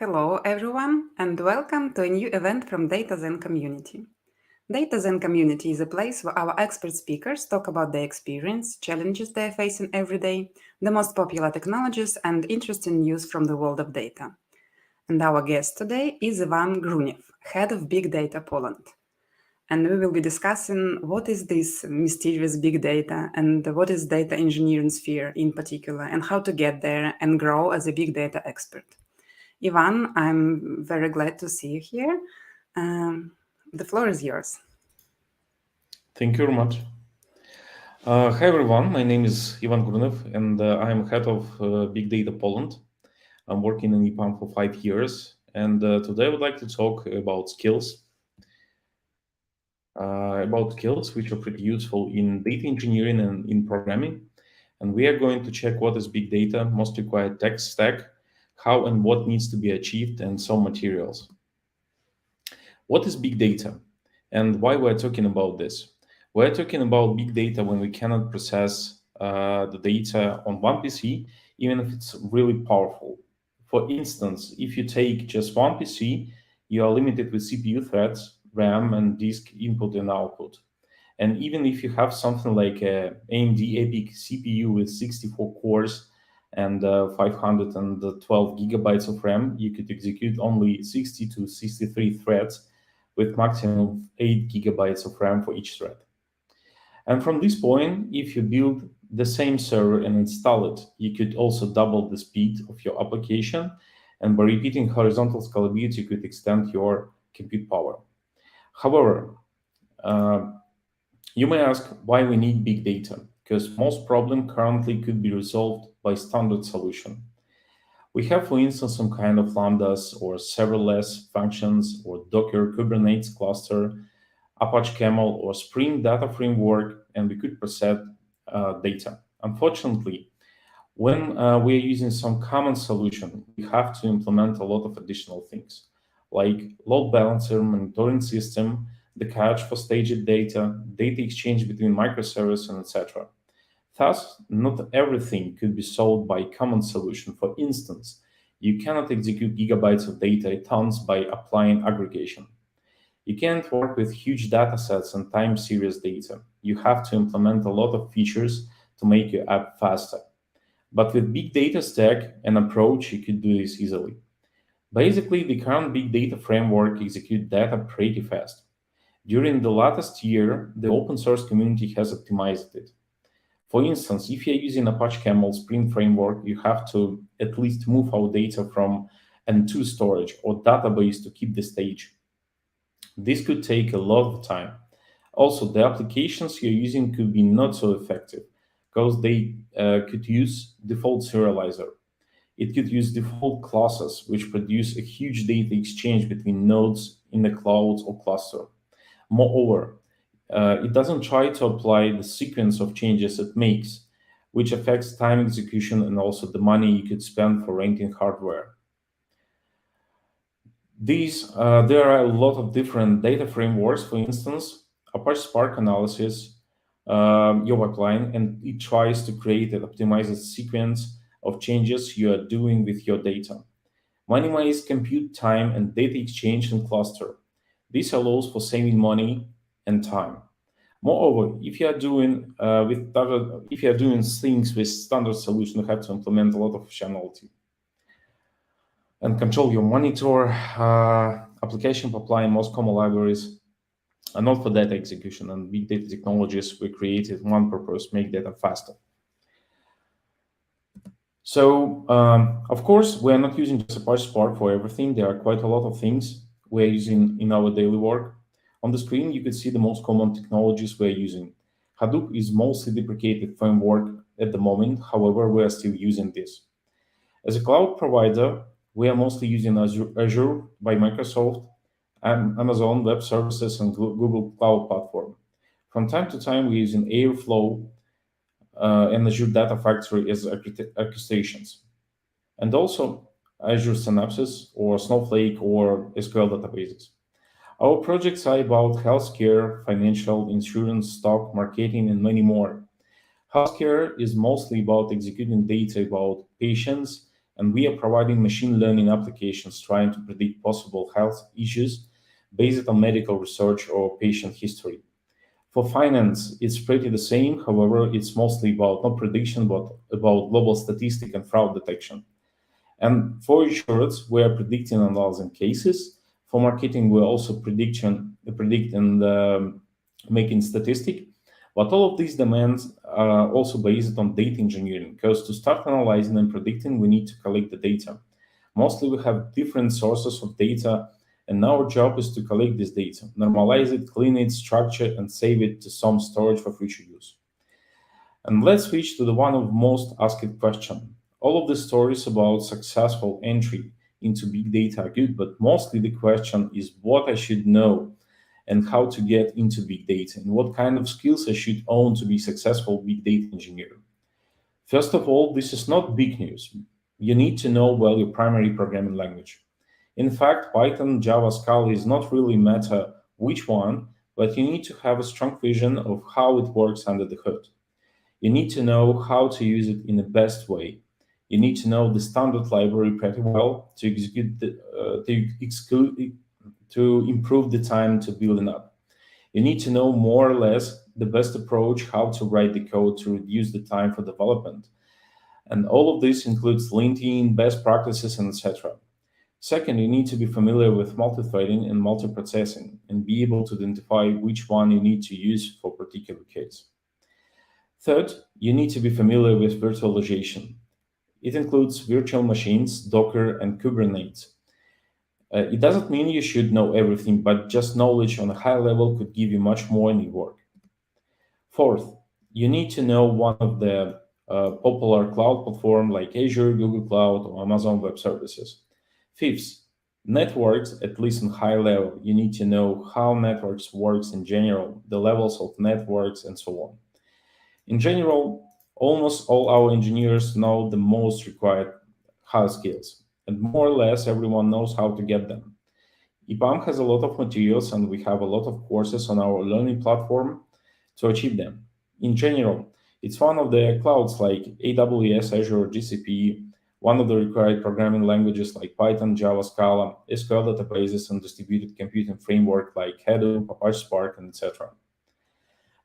Hello everyone and welcome to a new event from data.zen community. Data.zen community is a place where our expert speakers talk about their experience, challenges they are facing every day, the most popular technologies and interesting news from the world of data. And our guest today is Ivan Grunev, head of Big Data Poland. And we will be discussing what is this mysterious big data and what is data engineering sphere in particular and how to get there and grow as a big data expert. Ivan, I'm very glad to see you here. The floor is yours. Thank you very much. Hi everyone, my name is Ivan Grunev and I'm head of Big Data Poland. I'm working in EPAM for 5 years and today I would like to talk about skills which are pretty useful in data engineering and in programming. And we are going to check what is big data, most required tech stack, how and what needs to be achieved, and some materials. What is big data and why we're talking about this? We're talking about big data when we cannot process the data on one PC, even if it's really powerful. For instance, if you take just one PC, you are limited with CPU threads, RAM, and disk input and output. And even if you have something like a AMD EPIC CPU with 64 cores and 512 gigabytes of RAM, you could execute only 60 to 63 threads with maximum of 8 gigabytes of RAM for each thread. And from this point, if you build the same server and install it, you could also double the speed of your application, and by repeating horizontal scalability, you could extend your compute power. However, you may ask why we need big data, because most problems currently could be resolved by standard solution. We have, for instance, some kind of lambdas or serverless functions or Docker Kubernetes cluster, Apache Camel or Spring Data Framework, and we could process data. Unfortunately, when we are using some common solution, we have to implement a lot of additional things, like load balancer, monitoring system, the cache for staged data, data exchange between microservices, and etc. Thus, not everything could be solved by a common solution. For instance, you cannot execute gigabytes of data at once by applying aggregation. You can't work with huge data sets and time series data. You have to implement a lot of features to make your app faster. But with big data stack and approach, you could do this easily. Basically, the current big data framework executes data pretty fast. During the latest year, the open source community has optimized it. For instance, if you're using Apache Camel Spring Framework, you have to at least move our data from N2 storage or database to keep the stage. This could take a lot of time. Also, the applications you're using could be not so effective because they could use default serializer. It could use default classes, which produce a huge data exchange between nodes in the cloud or cluster. Moreover, it doesn't try to apply the sequence of changes it makes, which affects time execution and also the money you could spend for renting hardware. There are a lot of different data frameworks. For instance, Apache Spark Analysis, your pipeline, and it tries to create an optimized sequence of changes you are doing with your data. Minimize compute time and data exchange in cluster. This allows for saving money and time. Moreover, if you are doing things with standard solution, you have to implement a lot of functionality and control your monitor, application pipeline, most common libraries are not for data execution, and big data technologies were created one purpose: make data faster. So, of course, we are not using just Apache Spark for everything. There are quite a lot of things we're using in our daily work. On the screen, you can see the most common technologies we're using. Hadoop is mostly deprecated framework at the moment. However, we are still using this. As a cloud provider, we are mostly using Azure by Microsoft, Amazon Web Services, and Google Cloud Platform. From time to time, we're using Airflow and Azure Data Factory as orchestrations. And also Azure Synapses or Snowflake or SQL databases. Our projects are about healthcare, financial, insurance, stock, marketing, and many more. Healthcare is mostly about executing data about patients and we are providing machine learning applications trying to predict possible health issues based on medical research or patient history. For finance, it's pretty the same. However, it's mostly about not prediction, but about global statistic and fraud detection. And for insurance, we are predicting and analyzing cases. For marketing, we're also predict and making statistic. But all of these demands are also based on data engineering, because to start analyzing and predicting, we need to collect the data. Mostly we have different sources of data, and our job is to collect this data, normalize it, clean it, structure it, and save it to some storage for future use. And let's switch to the one of most asked question. All of the stories about successful entry into big data are good, but mostly the question is what I should know and how to get into big data and what kind of skills I should own to be successful big data engineer. First of all, this is not big news. You need to know well your primary programming language. In fact, Python, Java, Scala is not really matter which one, but you need to have a strong vision of how it works under the hood. You need to know how to use it in the best way. You need to know the standard library pretty well to to improve the time to building up. You need to know more or less the best approach how to write the code to reduce the time for development. And all of this includes linting, best practices, and etc. Second, you need to be familiar with multi-threading and multiprocessing and be able to identify which one you need to use for a particular case. Third, you need to be familiar with virtualization. It includes virtual machines, Docker, and Kubernetes. It doesn't mean you should know everything, but just knowledge on a high level could give you much more in your work. Fourth, you need to know one of the popular cloud platforms like Azure, Google Cloud, or Amazon Web Services. Fifth, networks, at least on high level. You need to know how networks works in general, the levels of networks, and so on. In general, almost all our engineers know the most required hard skills, and more or less everyone knows how to get them. EPAM has a lot of materials, and we have a lot of courses on our learning platform to achieve them. In general, it's one of the clouds like AWS, Azure, GCP, one of the required programming languages like Python, Java, Scala, SQL databases, and distributed computing framework like Hadoop, Apache Spark, and etc.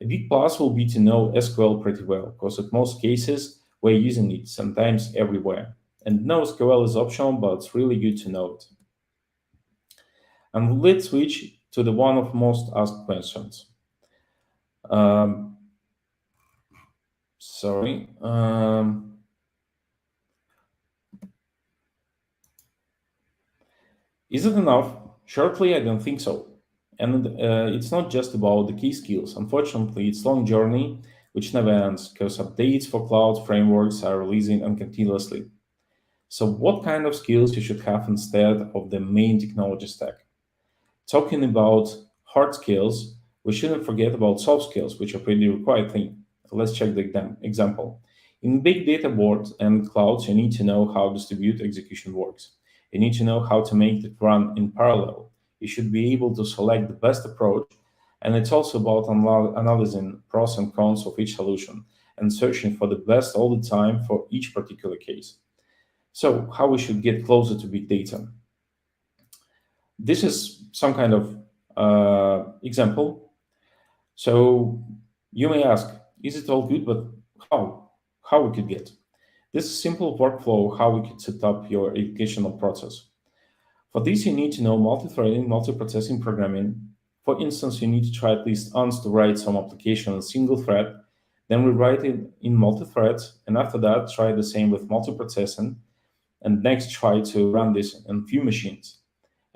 A big plus will be to know SQL pretty well, because in most cases we're using it, sometimes everywhere. And no SQL is optional, but it's really good to know it. And let's switch to the one of most asked questions. Is it enough? Shortly, I don't think so. And it's not just about the key skills. Unfortunately, it's a long journey which never ends because updates for cloud frameworks are releasing continuously. So what kind of skills you should have instead of the main technology stack? Talking about hard skills, we shouldn't forget about soft skills, which are pretty required thing. Let's check the example. In big data boards and clouds, you need to know how distributed execution works. You need to know how to make it run in parallel. You should be able to select the best approach, and it's also about analyzing pros and cons of each solution and searching for the best all the time for each particular case. So, how we should get closer to big data? This is some kind of example. So you may ask, is it all good, but how? How we could get? This is simple workflow, how we could set up your educational process. For this, you need to know multi-threading, multi-processing programming. For instance, you need to try at least once to write some application in a single thread, then rewrite it in multi-threads, and after that, try the same with multi-processing, and next try to run this in few machines.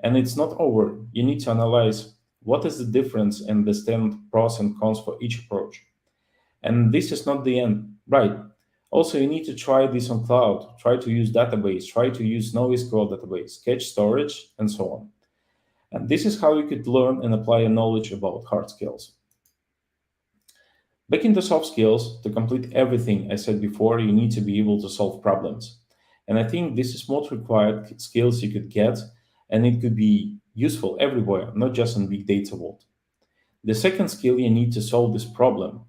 And it's not over. You need to analyze what is the difference and understand pros and cons for each approach. And this is not the end, right? Also, you need to try this on cloud, try to use database, try to use NoSQL database, cache storage, and so on. And this is how you could learn and apply your knowledge about hard skills. Back into soft skills, to complete everything I said before, you need to be able to solve problems. And I think this is most required skills you could get, and it could be useful everywhere, not just in big data world. The second skill you need to solve this problem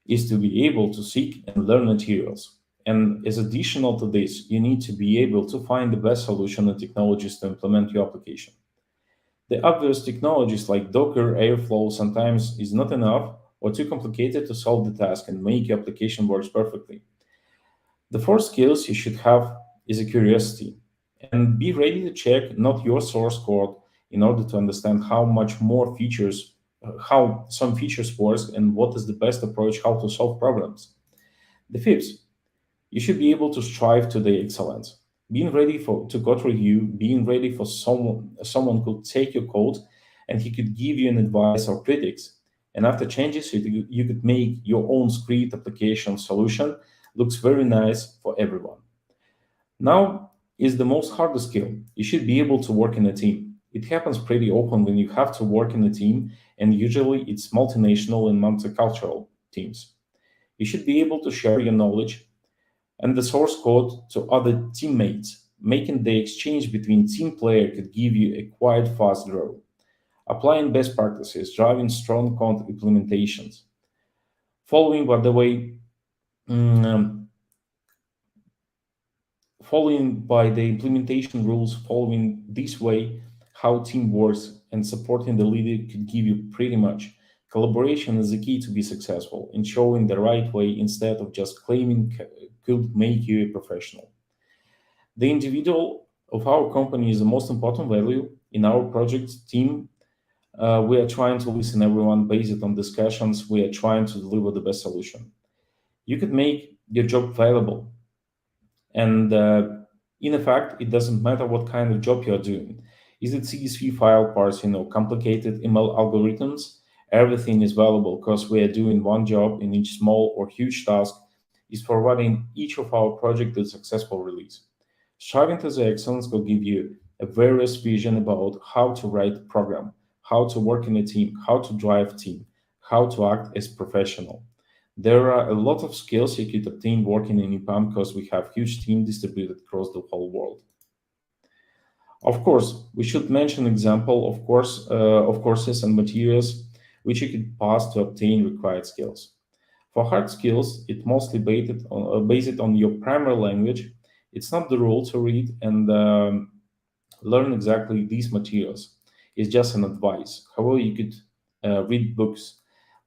is to be able to seek and learn materials. And as additional to this, you need to be able to find the best solution and technologies to implement your application. The obvious technologies like Docker, Airflow sometimes is not enough or too complicated to solve the task and make your application works perfectly. The fourth skills you should have is a curiosity and be ready to check not your source code in order to understand how much more features, how some features work and what is the best approach how to solve problems. The fifth, you should be able to strive to the excellence. Being ready for to code review, being ready for someone could take your code and he could give you an advice or critics. And after changes, you could make your own script application solution looks very nice for everyone. Now is the most hardest skill. You should be able to work in a team. It happens pretty often when you have to work in a team, and usually it's multinational and multicultural teams. You should be able to share your knowledge and the source code to other teammates, making the exchange between team player could give you a quite fast growth. Applying best practices, driving strong code implementations, following, by the way, mm, um, following by the implementation rules, following this way, how team works, and supporting the leader could give you pretty much. Collaboration is the key to be successful, and showing the right way instead of just claiming could make you a professional. The individual of our company is the most important value in our project team. We are trying to listen everyone based on discussions. We are trying to deliver the best solution. You could make your job valuable, and in effect, it doesn't matter what kind of job you are doing. Is it CSV file parsing or complicated email algorithms? Everything is valuable because we are doing one job in each small or huge task is providing each of our project a successful release. Striving to the excellence will give you a various vision about how to write a program, how to work in a team, how to drive team, how to act as professional. There are a lot of skills you could obtain working in EPAM because we have huge team distributed across the whole world. Of course, we should mention example of courses and materials which you could pass to obtain required skills. For hard skills, it mostly based on your primary language. It's not the rule to read and learn exactly these materials. It's just an advice. However, you could read books.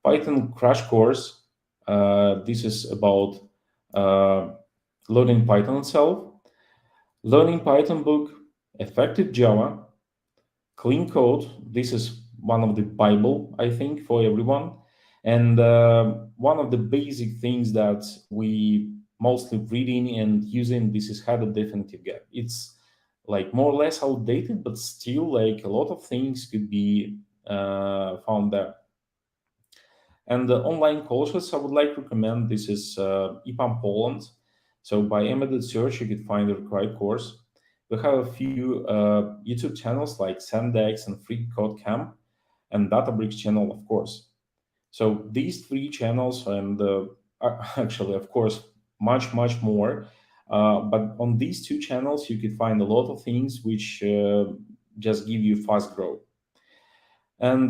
Python crash course. This is about uh, learning Python itself. Learning Python book, effective Java, clean code. This is one of the Bible, I think, for everyone. And one of the basic things that we mostly reading and using this is Hadoop definitive gap. It's like more or less outdated, but still like a lot of things could be found there. And the online courses I would like to recommend this is EPAM Poland. So by embedded search, you could find the required course. We have a few YouTube channels like Sandex and Free Code Camp and Databricks channel, of course. So these three channels and actually, of course, much more. But on these two channels, you could find a lot of things which just give you fast growth. And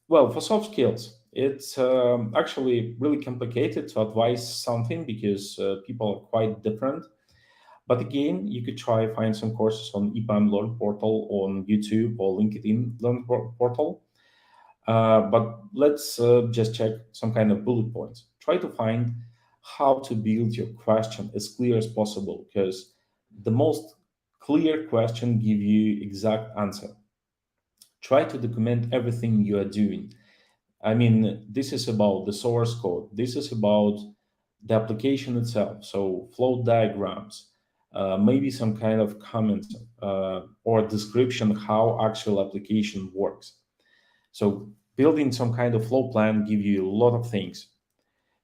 well, for soft skills, it's actually really complicated to advise something because people are quite different. But again, you could try find some courses on EPAM Learn Portal on YouTube or LinkedIn Learn Portal. But let's just check some kind of bullet points. Try to find how to build your question as clear as possible because the most clear question give you exact answer. Try to document everything you are doing. I mean, this is about the source code. This is about the application itself. So flow diagrams, maybe some kind of comments or description how actual application works. So building some kind of flow plan give you a lot of things.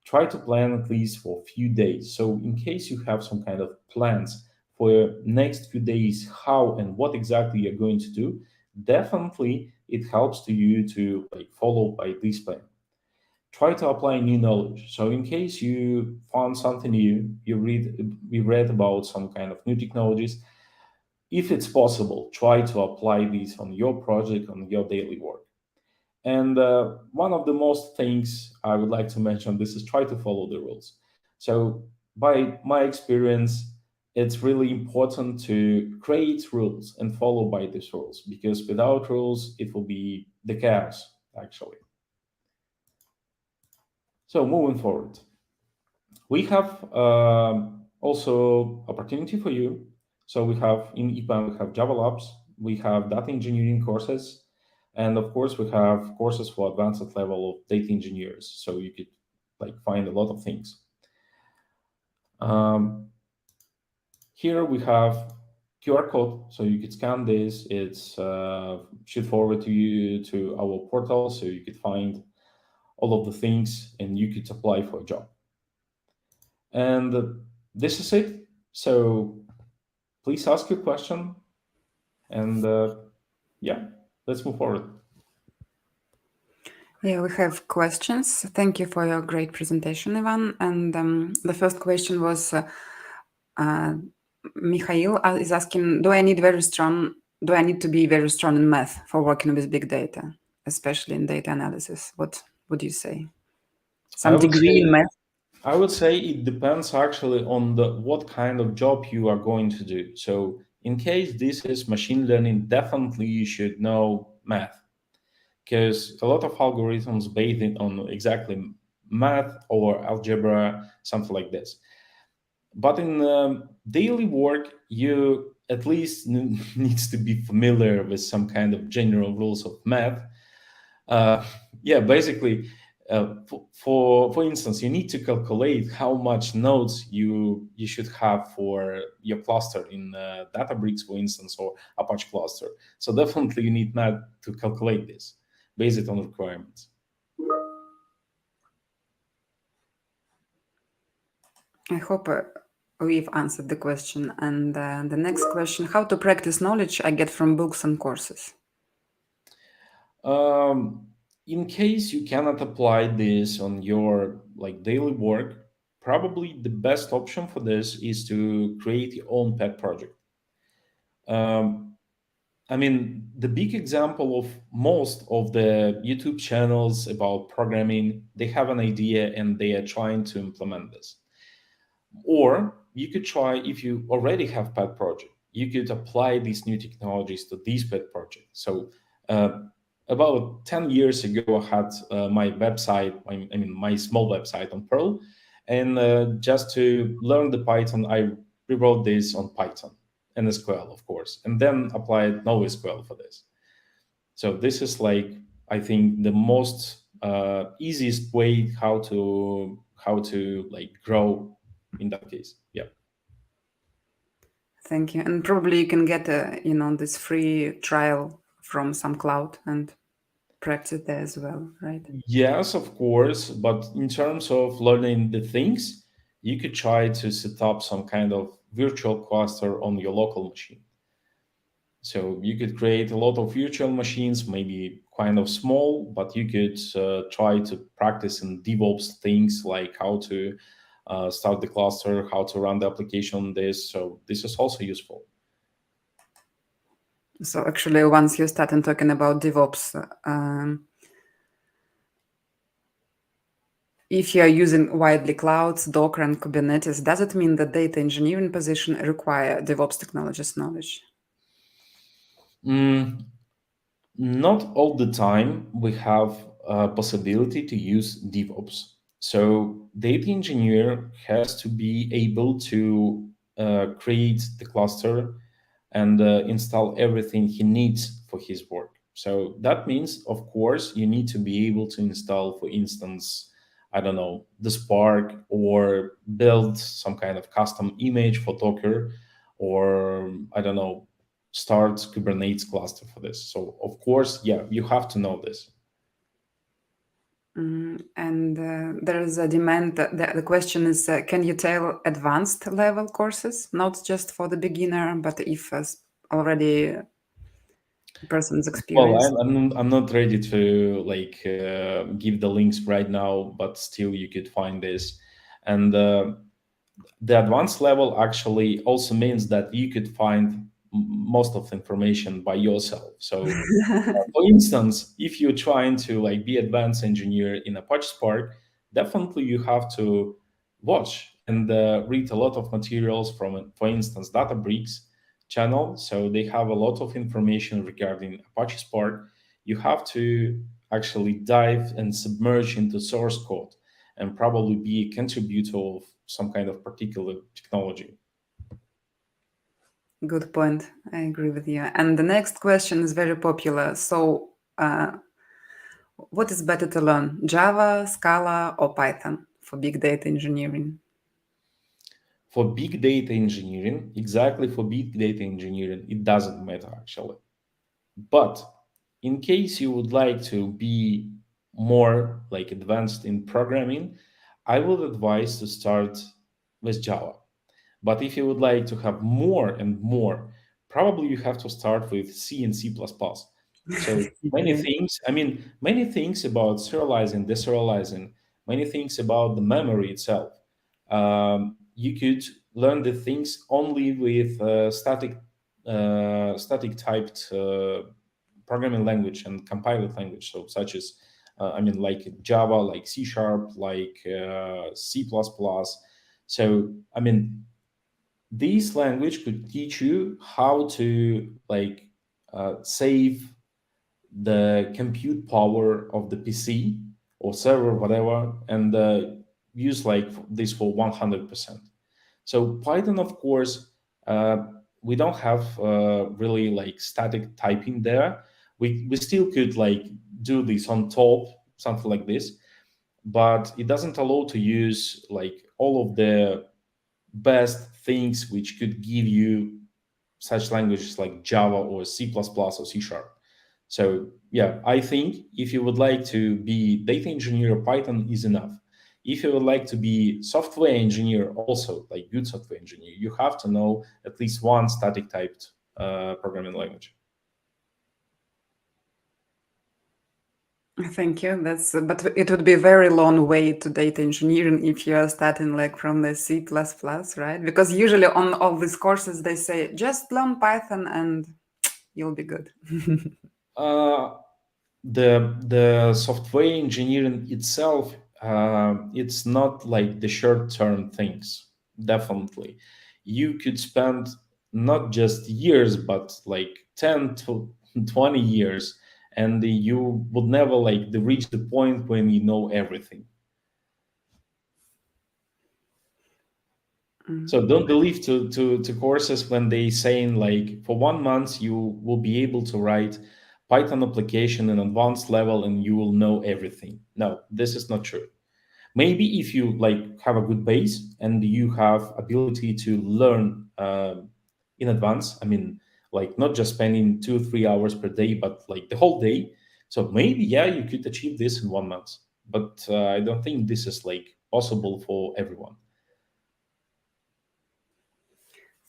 Try to plan at least for a few days. So in case you have some kind of plans for your next few days, how and what exactly you're going to do, definitely it helps to you to like follow by this plan. Try to apply new knowledge. So in case you found something new, we read about some kind of new technologies. If it's possible, try to apply these on your project, on your daily work. And one of the most things I would like to mention this is try to follow the rules. So by my experience, it's really important to create rules and follow by these rules, because without rules, it will be the chaos, actually. So moving forward, we have also opportunity for you. So we have in EPAM, we have Java Labs, we have data engineering courses, and of course we have courses for advanced level of data engineers. So you could like find a lot of things. Um, Here we have QR code, so you could scan this. It's should forward to you to our portal, so you could find all of the things and you could apply for a job. And this is it. So please ask your question, and yeah, let's move forward. Yeah, we have questions. Thank you for your great presentation, Ivan. And the first question was Mikhail is asking, do I need to be very strong in math for working with big data, especially in data analysis? What would you say? I Some would degree in say math? I would say it depends actually on the what kind of job you are going to do. So in case this is machine learning, definitely you should know math, because a lot of algorithms based on exactly math or algebra, something like this. But in daily work, you at least needs to be familiar with some kind of general rules of math. uh, yeah, basically, for instance, you need to calculate how much nodes you should have for your cluster in Databricks, for instance, or Apache cluster. So definitely you need math to calculate this based on requirements. I hope we've answered the question. And the next question, how to practice knowledge I get from books and courses? Um, in case you cannot apply this on your like daily work, probably the best option for this is to create your own pet project. Um, I mean, the big example of most of the YouTube channels about programming, they have an idea and they are trying to implement this. Or you could try, if you already have pet project, you could apply these new technologies to these pet projects. So uh, about 10 years ago, I had my website, I mean, my small website on Perl. And just to learn the Python, I rewrote this on Python and SQL, of course, and then applied NoSQL for this. So this is like, I think, the most easiest way how to like grow in that case. Yeah. Thank you. And probably you can get this free trial from some cloud and practice there as well, right? Yes, of course. But in terms of learning the things, you could try to set up some kind of virtual cluster on your local machine. So you could create a lot of virtual machines, maybe kind of small, but you could try to practice in DevOps things like how to start the cluster, how to run the application on this. So this is also useful. So actually, once you start talking about DevOps, if you are using widely clouds, Docker, and Kubernetes, does it mean that data engineering position require DevOps technologies knowledge? Mm, Not all the time we have a possibility to use DevOps. So data engineer has to be able to create the cluster and install everything he needs for his work. So that means, of course, you need to be able to install, for instance, I don't know, the Spark, or build some kind of custom image for Docker, or I don't know, start Kubernetes cluster for this. So of course, yeah, you have to know this. And there is a demand. The question is, can you tell advanced level courses, not just for the beginner, but if already a person is Well, experienced? I'm not ready to like give the links right now, but still you could find this. And the advanced level actually also means that you could find most of the information by yourself. So for instance, if you're trying to like be advanced engineer in Apache Spark, definitely you have to watch and read a lot of materials from, for instance, Databricks channel. So they have a lot of information regarding Apache Spark. You have to actually dive and submerge into source code and probably be a contributor of some kind of particular technology. Good point. I agree with you. And the next question is very popular. So, what is better to learn, Java, Scala, or Python for big data engineering? For big data engineering, exactly for big data engineering, it doesn't matter actually. But in case you would like to be more like advanced in programming, I would advise to start with Java. But if you would like to have more and more, probably you have to start with C and C++. So many Okay. things, I mean, many things about serializing, deserializing, many things about the memory itself. You could learn the things only with static typed programming language and compiled language. So such as, like Java, like C Sharp, like C++. So, this language could teach you how to save the compute power of the PC or server, whatever, and use like this for 100%. So Python, of course, uh, we don't have really like static typing there. We still could like do this on top, something like this, but it doesn't allow to use like all of the best things which could give you such languages like Java or C++ or C Sharp. So yeah, I think if you would like to be data engineer, Python is enough. If you would like to be software engineer, also like good software engineer, you have to know at least one static typed programming language. Thank you. But it would be a very long way to data engineering if you are starting like from the C++, right? Because usually on all these courses they say just learn Python and you'll be good. Uh, the software engineering itself, it's not like the short term things. Definitely, you could spend not just years but like 10 to 20 years, and you would never like reach the point when you know everything. So don't believe to courses when they saying like for 1 month you will be able to write Python application in advanced level and you will know everything. No, this is not true. Maybe if you like have a good base and you have ability to learn in advance. Like not just spending 2 3 hours per day, but like the whole day. So maybe yeah, you could achieve this in 1 month. But I don't think this is like possible for everyone.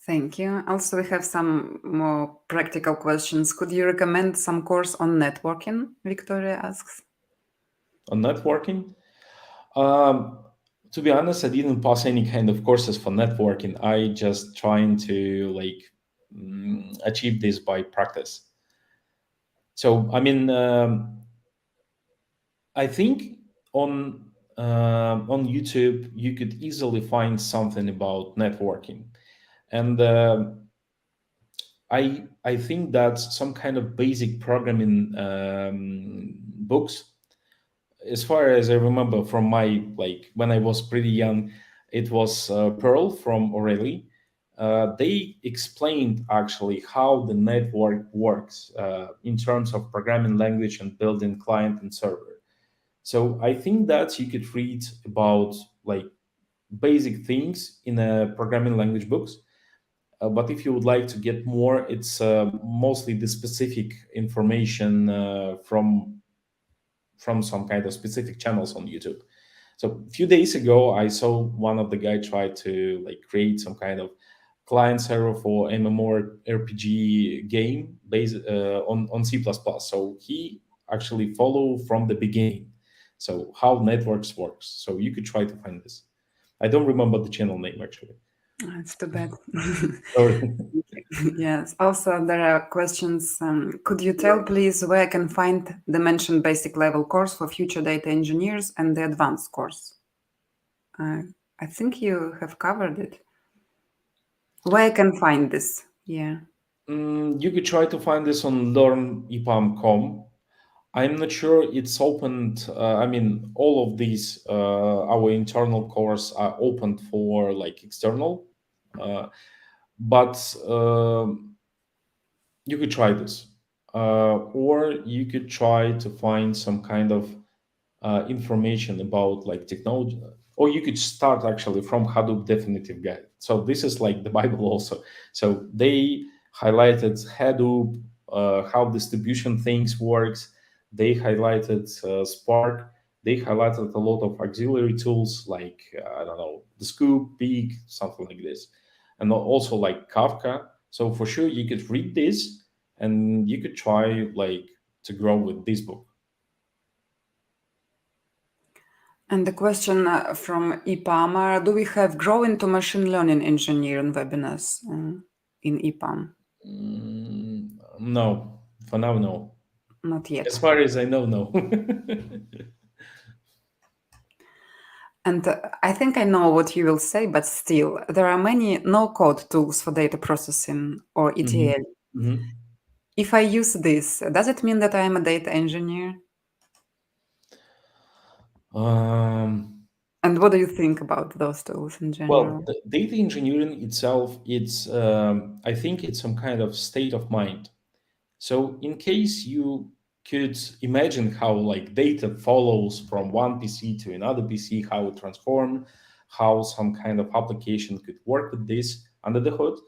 Thank you. Also, we have some more practical questions. Could you recommend some course on networking? Victoria asks. On networking, um, to be honest, I didn't pass any kind of courses for networking. I just trying to achieve this by practice. So I think on YouTube you could easily find something about networking, and I think that some kind of basic programming books, as far as I remember from my like when I was pretty young, it was Pearl from O'Reilly. They explained actually how the network works in terms of programming language and building client and server. So I think that you could read about like basic things in a programming language books. But if you would like to get more, it's mostly the specific information from some kind of specific channels on YouTube. So a few days ago, I saw one of the guy try to like create some kind of client server for MMORPG game based on C++. So he actually follow from the beginning. So how networks works. So you could try to find this. I don't remember the channel name actually. It's too bad. Sorry. Yes. Also, there are questions. Could you tell, please, where I can find the mentioned basic level course for future data engineers and the advanced course? I think you have covered it. Where I can find this? Yeah. You could try to find this on learn.epam.com. I'm not sure it's opened. I mean, all of these, our internal course are opened for like external, uh, but you could try this, or you could try to find some kind of information about like technology, or you could start actually from Hadoop definitive guide. So this is like the Bible also. So they highlighted Hadoop, how distribution things works. They highlighted Spark. They highlighted a lot of auxiliary tools like I don't know, the Scoop, Peak, something like this, and also like Kafka. So for sure you could read this and you could try like to grow with this book. And the question from EPAM, do we have grow into machine learning engineering webinars in EPAM? No, for now, no. Not As yet. far as I know, no. And I think I know what you will say, but still, there are many no-code tools for data processing or Mhm, ETL. mhm. If I use this, does it mean that I am a data engineer? Um, And what do you think about those tools in well, general? the data engineering itself, it's I think it's some kind of state of mind. So in case you could imagine how like data follows from one PC to another PC, how it transform, how some kind of application could work with this under the hood.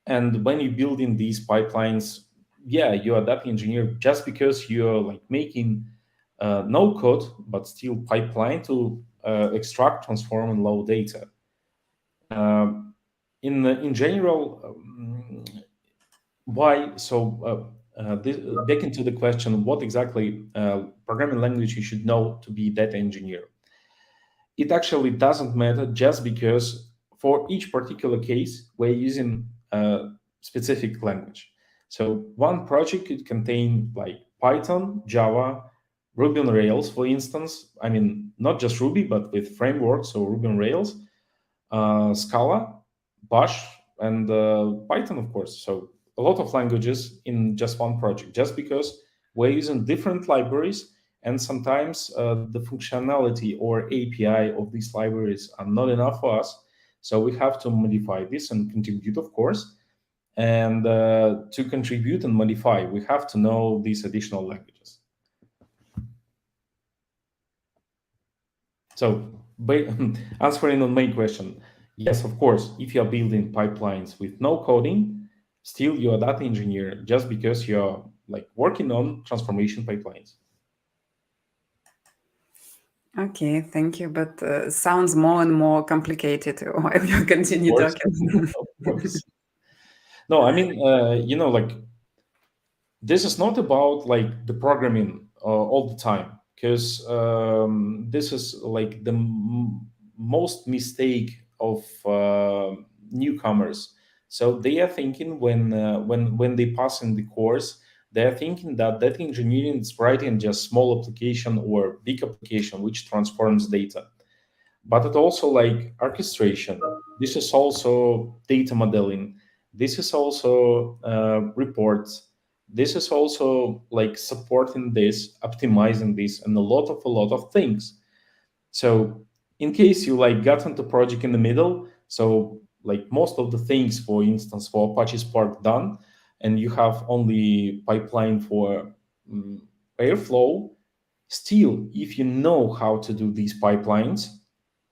And when you build in these pipelines, yeah, you're a data engineer just because you're like making no code, but still pipeline to extract, transform, and load data. Um, in general, why? So back into the question, what exactly programming language you should know to be data engineer? It actually doesn't matter just because for each particular case, we're using a specific language. So one project could contain like Python, Java, Ruby on Rails, for instance. I mean, not just Ruby, but with frameworks, so Ruby on Rails, Scala, Bash, and Python, of course. So a lot of languages in just one project, just because we're using different libraries, and sometimes the functionality or API of these libraries are not enough for us. So we have to modify this and contribute, of course. And to contribute and modify, we have to know these additional languages. So, answering on my question, yes, of course, if you're building pipelines with no coding, still you're a data engineer just because you're like working on transformation pipelines. Okay, thank you. But sounds more and more complicated while you Of continue course, talking. of course. No, I mean, like this is not about like the programming all the time, because this is like the most mistake of newcomers. So they are thinking when they pass in the course, they are thinking that data engineering is writing just small application or big application which transforms data, but it also like orchestration. This is also data modeling. This is also reports. This is also like supporting this, optimizing this, and a lot of things. So in case you like got into project in the middle, so like most of the things, for instance, for Apache Spark done, and you have only pipeline for Airflow. Still, if you know how to do these pipelines,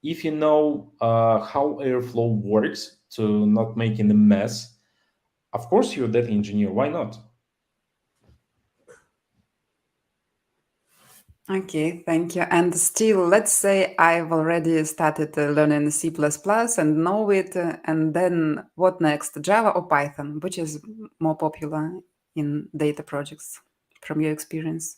if you know how Airflow works to not making a mess, of course you're a data engineer. Why not? Okay, thank you. And still, let's say I've already started learning C++ and know it, and then what next? Java or Python? Which is more popular in data projects from your experience?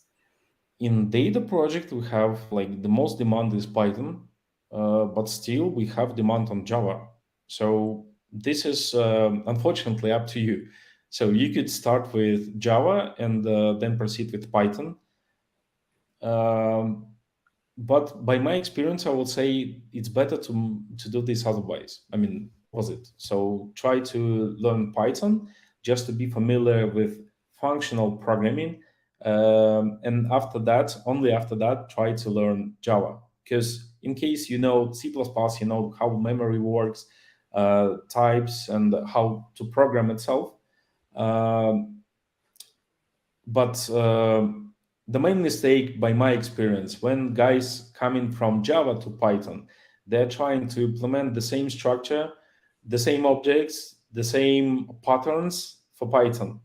In data project, we have like the most demand is Python, but still we have demand on Java. So this is unfortunately up to you. So you could start with Java and then proceed with Python. Um, but by my experience, I would say it's better to do this otherwise. I mean, opposite. So try to learn Python just to be familiar with functional programming, and after that, only after that, try to learn Java. Because in case you know C++, you know how memory works, types, and how to program itself. Um, but the main mistake, by my experience, when guys coming from Java to Python, they're trying to implement the same structure, the same objects, the same patterns for Python.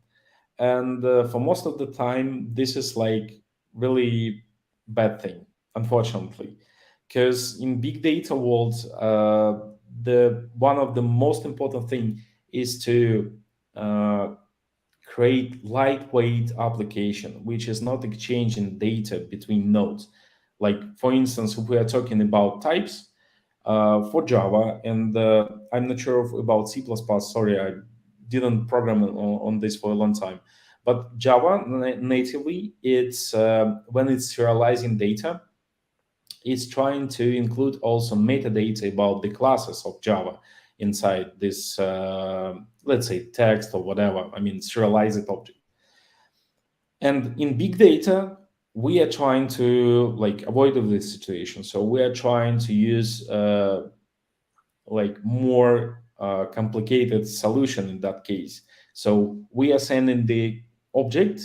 And for most of the time, this is like really bad thing, unfortunately, because in big data world, the one of the most important thing is to uh, create lightweight application which is not exchanging data between nodes. Like for instance, if we are talking about types for Java, and I'm not sure about C++, sorry, I didn't program on this for a long time, but Java natively, it's when it's serializing data, it's trying to include also metadata about the classes of Java inside this, let's say, text or whatever. I mean, serialized object. And in big data, we are trying to like avoid of this situation. So we are trying to use like more complicated solution in that case. So we are sending the object,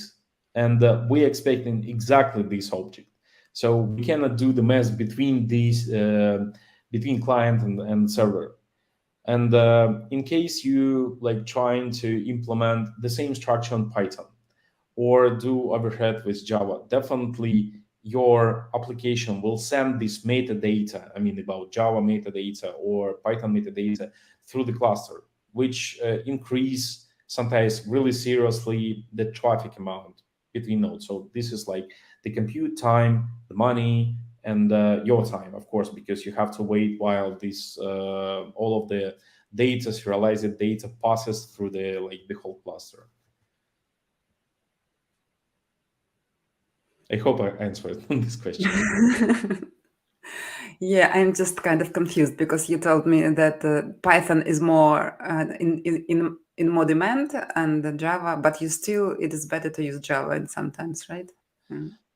and we are expecting exactly this object. So we cannot do the mess between these between client and server. And in case you like trying to implement the same structure on Python or do overhead with Java, definitely your application will send this metadata, I mean, about Java metadata or Python metadata through the cluster, which increase sometimes really seriously the traffic amount between nodes. So this is like the compute time, the money, and your time, of course, because you have to wait while this all of the data, serialized data, passes through the like the whole cluster. I hope I answered this question. Yeah, I'm just kind of confused because you told me that Python is more in more demand and the Java, but you still it is better to use Java and sometimes, right?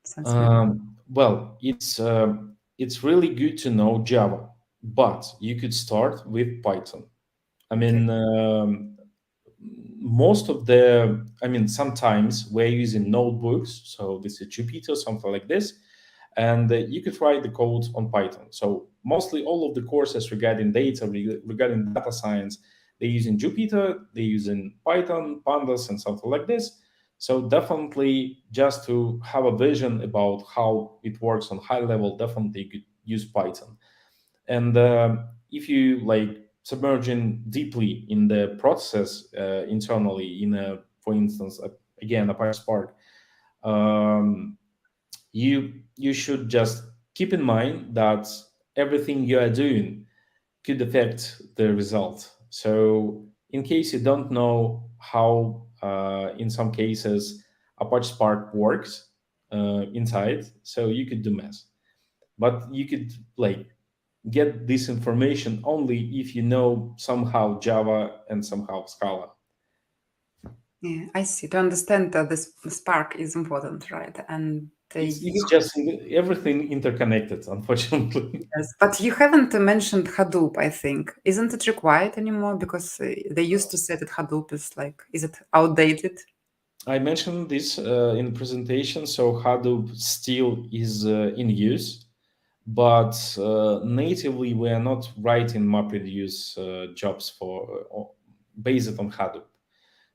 Sounds like Well, it's really good to know Java, but you could start with Python. I okay. mean, most of the, I mean, sometimes we're using notebooks, so this is Jupyter, something like this, and you could write the code on Python. So mostly all of the courses regarding data, regarding data science, they're using Jupyter, they're using Python, Pandas, and something like this. So definitely, just to have a vision about how it works on high level, definitely you could use Python. And if you like submerging deeply in the process internally in a, for instance, again, Apache Spark, um, you should just keep in mind that everything you are doing could affect the result. So in case you don't know how in some cases Apache Spark works inside, so you could do mess, but you could like get this information only if you know somehow Java and somehow Scala. Yeah, I see. To understand that this Spark is important, right? And It's you just everything interconnected, unfortunately. yes, but you haven't mentioned Hadoop, I think. Isn't it required anymore? Because they used to say that Hadoop is like, is it outdated? I mentioned this in the presentation, so Hadoop still is in use, but natively we are not writing MapReduce jobs for based on Hadoop.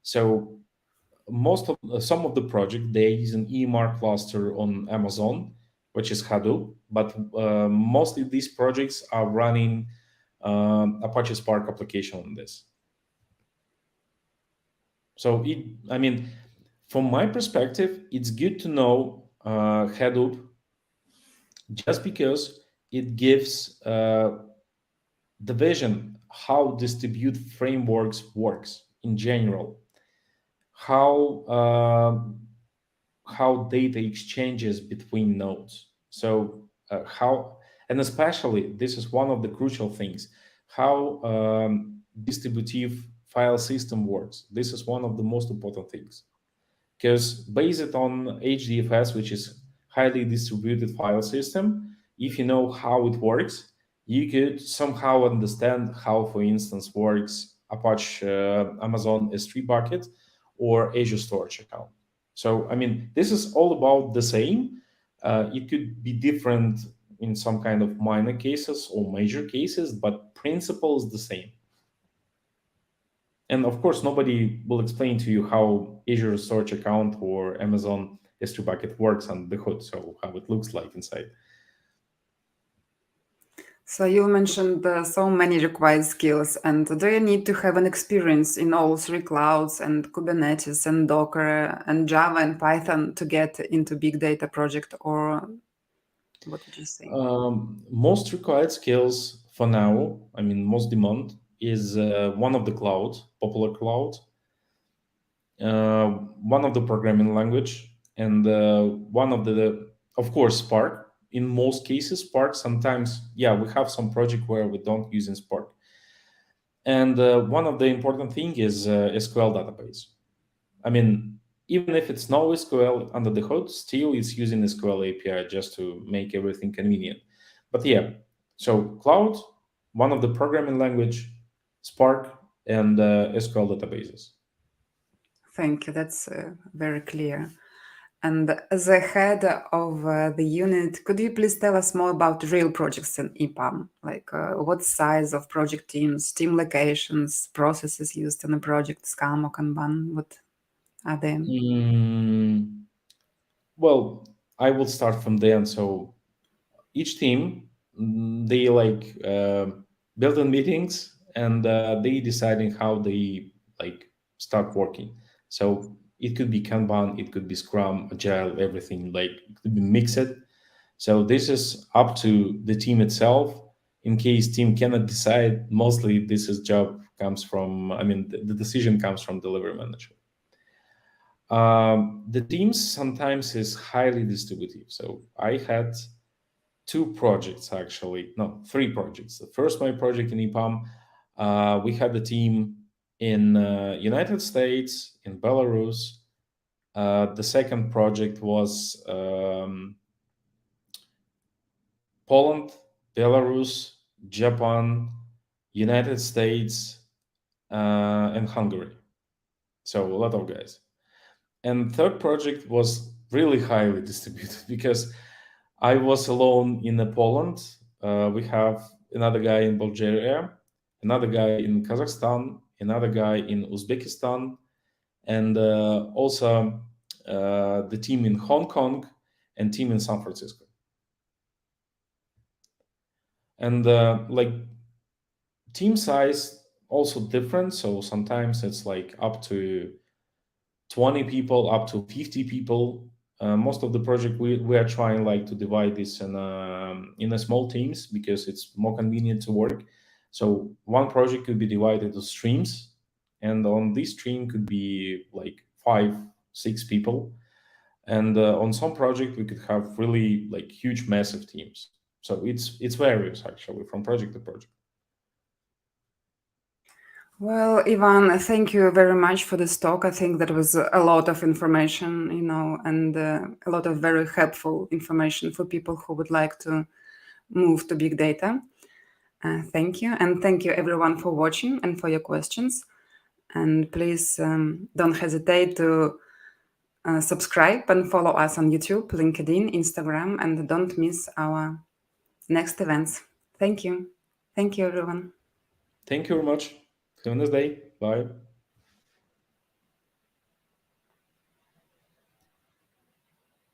So most of some of the project they use an EMR cluster on Amazon, which is Hadoop, but mostly these projects are running Apache Spark application on this. So I mean, from my perspective, it's good to know Hadoop just because it gives the vision how distribute frameworks works in general, how how data exchanges between nodes. So how, and especially this is one of the crucial things, how distributive file system works. This is one of the most important things, because based on HDFS, which is highly distributed file system, if you know how it works, you could somehow understand how, for instance, works Apache Amazon S3 bucket or Azure Storage account. So, I mean, this is all about the same. It could be different in some kind of minor cases or major cases, but principle is the same. And of course, nobody will explain to you how Azure Storage Account or Amazon S3 bucket works under the hood, so how it looks like inside. So you mentioned so many required skills, and do you need to have an experience in all three clouds and Kubernetes and Docker and Java and Python to get into big data project, or what would you say? Most required skills for now, I mean, most demand is one of the clouds, popular cloud, one of the programming language, and one of the, of course, Spark. In most cases, Spark. Sometimes, yeah, we have some project where we don't use in Spark. And one of the important thing is SQL database. I mean, even if it's no SQL under the hood, still it's using SQL API just to make everything convenient. But yeah, so cloud, one of the programming language, Spark, and SQL databases. Thank you. That's very clear. And as a head of the unit, could you please tell us more about real projects in EPAM? Like what size of project teams, team locations, processes used in a project, Scrum or Kanban? What are they? Mm, well, I will start from there. So each team, they like building meetings, and they deciding how they like start working. So it could be Kanban, it could be Scrum, Agile, everything, like it could be mixed. So this is up to the team itself. In case team cannot decide, mostly this is job comes from, I mean, the decision comes from delivery manager. The teams sometimes is highly distributive. So I had two projects, actually, no, three projects. The first, my project in EPAM, we had the team in United States, in Belarus. The second project was Poland, Belarus, Japan, United States, and Hungary. So a lot of guys. And third project was really highly distributed because I was alone in Poland. We have another guy in Bulgaria, another guy in Kazakhstan, another guy in Uzbekistan, and also the team in Hong Kong and team in San Francisco. And like team size also different. So sometimes it's like up to 20 people, up to 50 people. Most of the project we are trying like to divide this in a small teams because it's more convenient to work. So one project could be divided into streams, and on this stream could be like 5, 6 people. And on some project we could have really like huge, massive teams. So it's various actually from project to project. Well, Ivan, thank you very much for this talk. I think that was a lot of information, and a lot of very helpful information for people who would like to move to big data. Thank you. And thank you everyone for watching and for your questions. And please don't hesitate to subscribe and follow us on YouTube, LinkedIn, Instagram, and don't miss our next events. Thank you. Thank you, everyone. Thank you very much. Have a nice day. Bye.